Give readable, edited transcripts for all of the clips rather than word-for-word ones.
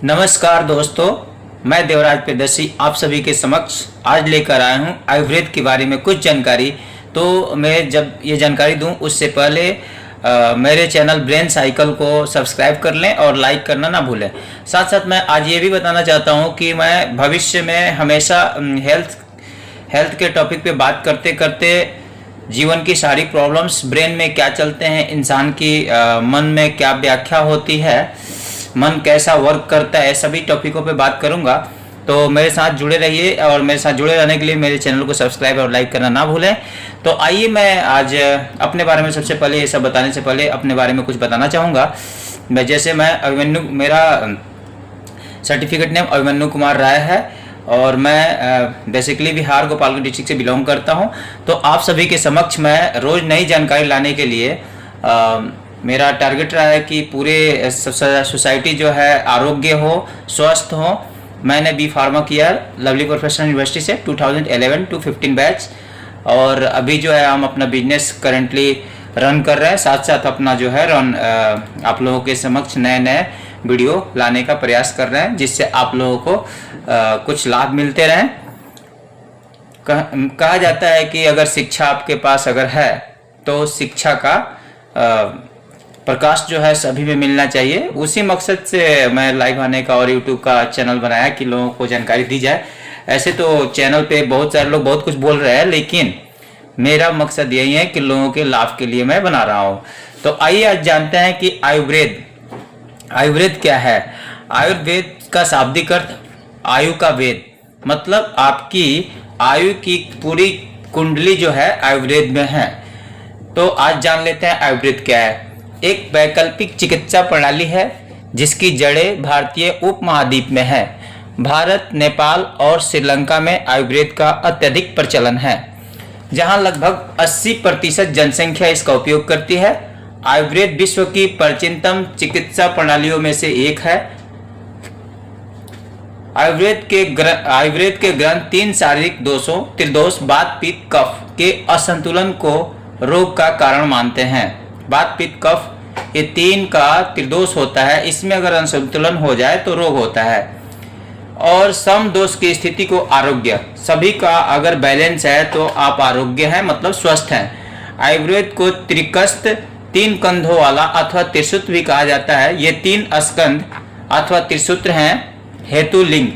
नमस्कार दोस्तों, मैं देवराज प्रियदर्शी आप सभी के समक्ष आज लेकर आया हूं आयुर्वेद के बारे में कुछ जानकारी। तो मैं जब ये जानकारी दूं उससे पहले मेरे चैनल ब्रेन साइकिल को सब्सक्राइब कर लें और लाइक करना ना भूलें। साथ साथ मैं आज ये भी बताना चाहता हूं कि मैं भविष्य में हमेशा हेल्थ के टॉपिक पे बात करते करते जीवन की सारी प्रॉब्लम्स, ब्रेन में क्या चलते हैं, इंसान की मन में क्या व्याख्या होती है, मन कैसा वर्क करता है, सभी टॉपिकों पे बात करूंगा। तो मेरे साथ जुड़े रहिए और मेरे साथ जुड़े रहने के लिए मेरे चैनल को सब्सक्राइब और लाइक करना ना भूलें। तो आइए मैं आज अपने बारे में सबसे पहले ये सब बताने से पहले अपने बारे में कुछ बताना चाहूँगा। मैं अभिमन्यु, मेरा सर्टिफिकेट नेम अभिमन्यु कुमार राय है और मैं बेसिकली बिहार गोपालगंज डिस्ट्रिक्ट से बिलोंग करता हूं। तो आप सभी के समक्ष मैं रोज़ नई जानकारी लाने के लिए मेरा टारगेट रहा है कि पूरे सोसाइटी जो है आरोग्य हो, स्वस्थ हो। मैंने बी फार्मा किया लवली प्रोफेशनल यूनिवर्सिटी से 2011 to 15 बैच, और अभी जो है हम अपना बिजनेस करेंटली रन कर रहे हैं। साथ साथ अपना जो है आप लोगों के समक्ष नए नए वीडियो लाने का प्रयास कर रहे हैं, जिससे आप लोगों को कुछ लाभ मिलते रहें। कहा जाता है कि अगर शिक्षा आपके पास अगर है तो शिक्षा का प्रकाश जो है सभी में मिलना चाहिए। उसी मकसद से मैं लाइव आने का और यूट्यूब का चैनल बनाया कि लोगों को जानकारी दी जाए। ऐसे तो चैनल पे बहुत सारे लोग बहुत कुछ बोल रहे हैं, लेकिन मेरा मकसद यही है कि लोगों के लाभ के लिए मैं बना रहा हूँ। तो आइए आज जानते हैं कि आयुर्वेद क्या है। आयुर्वेद का शाब्दिक अर्थ आयु का वेद, मतलब आपकी आयु की पूरी कुंडली जो है आयुर्वेद में है। तो आज जान लेते हैं आयुर्वेद क्या है। एक वैकल्पिक चिकित्सा प्रणाली है जिसकी जड़ें भारतीय उपमहाद्वीप में है। भारत, नेपाल और श्रीलंका में आयुर्वेद का अत्यधिक प्रचलन है, जहां लगभग 80% जनसंख्या इसका उपयोग करती है। आयुर्वेद विश्व की प्राचीनतम चिकित्सा प्रणालियों में से एक है। आयुर्वेद के ग्रंथ 3 शारीरिक दोषों, त्रिदोष, वात, पित्त, कफ के असंतुलन को रोग का कारण मानते हैं। वात, पित्त, कफ ये 3 का त्रिदोष होता है, इसमें अगर असंतुलन हो जाए तो रोग होता है। और सम दोष की स्थिति को आरोग्य, सभी का अगर बैलेंस है तो आप आरोग्य हैं, मतलब स्वस्थ हैं। आयुर्वेद को त्रिकस्थ, 3 कंधों वाला अथवा त्रिसूत्र भी कहा जाता है। ये 3 स्कंध अथवा त्रिसूत्र हैं हेतु लिंग।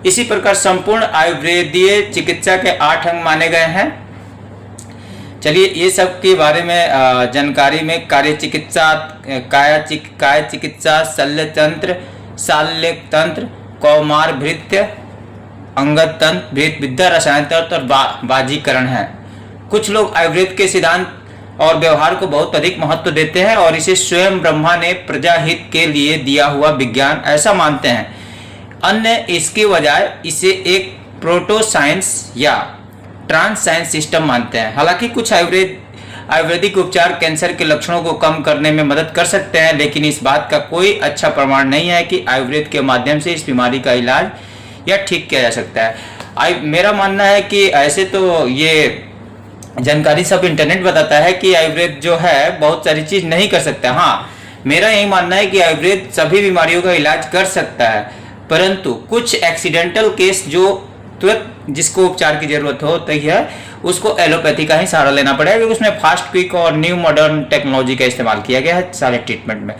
इसी प्रकार संपूर्ण आयुर्वेदीय चिकित्सा के 8 अंग माने गए हैं। चलिए ये सब के बारे में जानकारी में काय चिकित्सा, शल्य तंत्र, शाल्य तंत्र, कौमार भृत्य, अंगद तंत्र, भृत विद्या, रसायन तंत्र और बाजीकरण है। कुछ लोग आयुर्वेद के सिद्धांत और व्यवहार को बहुत अधिक महत्व देते हैं और इसे स्वयं ब्रह्मा ने प्रजाहित के लिए दिया हुआ विज्ञान ऐसा मानते हैं। अन्य इसके बजाय इसे एक प्रोटो साइंस या ट्रांस साइंस सिस्टम मानते हैं। हालांकि कुछ आयुर्वेदिक उपचार कैंसर के लक्षणों को कम करने में मदद कर सकते हैं, लेकिन इस बात का कोई अच्छा प्रमाण नहीं है कि आयुर्वेद के माध्यम से इस बीमारी का इलाज या ठीक किया जा सकता है। मेरा मानना है कि ऐसे तो ये जानकारी सब इंटरनेट बताता है कि आयुर्वेद जो है बहुत सारी चीज नहीं कर सकता। हाँ, मेरा यही मानना है कि आयुर्वेद सभी बीमारियों का इलाज कर सकता है, परंतु कुछ एक्सीडेंटल केस जो तुरंत जिसको उपचार की जरूरत होती है उसको एलोपैथी का ही सहारा लेना पड़ेगा, क्योंकि उसमें फास्ट, क्विक और न्यू मॉडर्न टेक्नोलॉजी का इस्तेमाल किया गया है सारे ट्रीटमेंट में।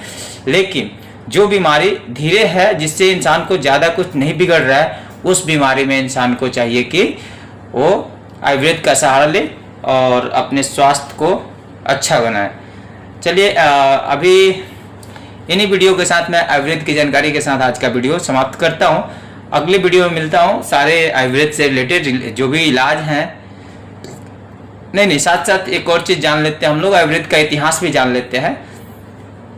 लेकिन जो बीमारी धीरे है, जिससे इंसान को ज़्यादा कुछ नहीं बिगड़ रहा है, उस बीमारी में इंसान को चाहिए कि वो आयुर्वेद का सहारा ले और अपने स्वास्थ्य को अच्छा बनाए। चलिए अभी इन्हीं वीडियो के साथ मैं आयुर्वेद की जानकारी के साथ आज का वीडियो समाप्त करता हूँ। अगले वीडियो में मिलता हूँ सारे आयुर्वेद से रिलेटेड जो भी इलाज हैं। नहीं, साथ साथ एक और चीज जान लेते हैं हम लोग, आयुर्वेद का इतिहास भी जान लेते हैं।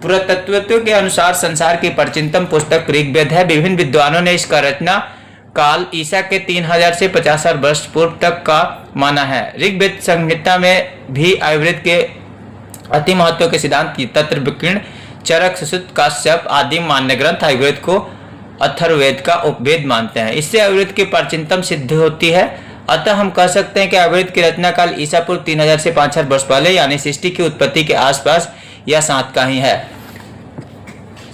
पुरातत्व के अनुसार संसार की प्राचीनतम पुस्तक ऋग्वेद है। विभिन्न विद्वानों ने इसका रचना काल ईसा के 3000 से 50,000 वर्ष पूर्व तक का माना है। ऋग्वेद संहिता में भी आयुर्वेद के अति महत्व के सिद्धांत की तत्र विकीर्ण, चरक, सुश्रुत, काश्यप आदि मान्य ग्रंथ आयुर्वेद को अथर्ववेद का उपवेद मानते हैं। इससे आयुर्वेद की प्राचीनतम सिद्धि होती है। अतः हम कह सकते हैं कि आयुर्वेद की रचना काल ईसा पूर्व 3000 से 5000 वर्ष पहले, यानी सृष्टि की उत्पत्ति के आसपास या साथ का ही है।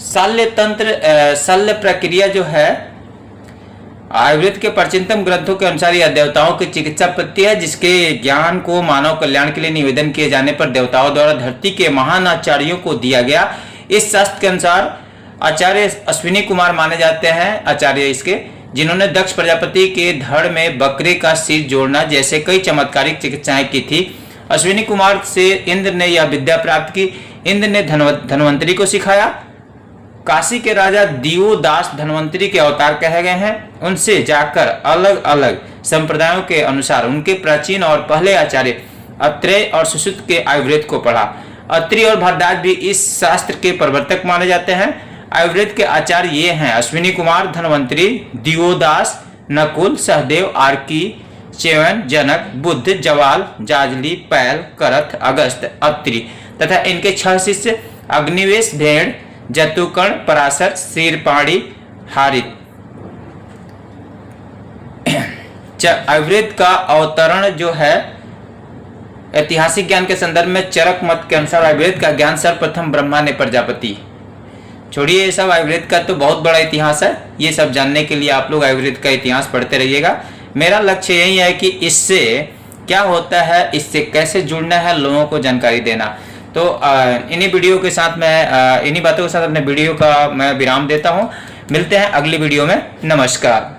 शल्य तंत्र शल्य प्रक्रिया जो है आयुर्वेद के प्राचीनतम ग्रंथों के अनुसार यह देवताओं की चिकित्सा पद्धति है, जिसके ज्ञान को मानव कल्याण के लिए निवेदन किए जाने पर देवताओं द्वारा धरती के महान आचार्यों को दिया गया। इस शास्त्र के अनुसार आचार्य अश्विनी कुमार माने जाते हैं, आचार्य इसके, जिन्होंने दक्ष प्रजापति के धड़ में बकरे का सिर जोड़ना जैसे कई चमत्कारिक चिकित्साएं की थी। अश्विनी कुमार से इंद्र ने यह विद्या प्राप्त की। इंद्र ने धन्वंतरी को सिखाया। काशी के राजा दियोदास धन्वंतरी के अवतार कहे गए हैं। उनसे जाकर अलग अलग संप्रदायों के अनुसार उनके प्राचीन और पहले आचार्य अत्रेय और सुश्रुत के आयुर्वेद को पढ़ा। अत्रि और भारद्वाज भी इस शास्त्र के प्रवर्तक माने जाते हैं। आयुर्वेद के आचार्य ये हैं: अश्विनी कुमार, धन्वंतरी, दियोदास, नकुल, सहदेव, आर्की, च्यवन, जनक, बुद्ध, जवाल, जाजली, पैल, करथ, अगस्त, अत्रि तथा इनके 6 शिष्य अग्निवेश, भेड़, जतुकर्ण, पराशर, क्षीरपाणी, हारित। आयुर्वेद का अवतरण जो है ऐतिहासिक ज्ञान के संदर्भ में चरक मत के अनुसार आयुर्वेद का ज्ञान सर्वप्रथम ब्रह्मा ने प्रजापति। छोड़िए ये सब, आयुर्वेद का तो बहुत बड़ा इतिहास है। ये सब जानने के लिए आप लोग आयुर्वेद का इतिहास पढ़ते रहिएगा। मेरा लक्ष्य यही है कि इससे क्या होता है, इससे कैसे जुड़ना है, लोगों को जानकारी देना। तो इन्हीं वीडियो के साथ मैं इन्हीं बातों के साथ अपने वीडियो का मैं विराम देता हूँ। मिलते हैं अगली वीडियो में। नमस्कार।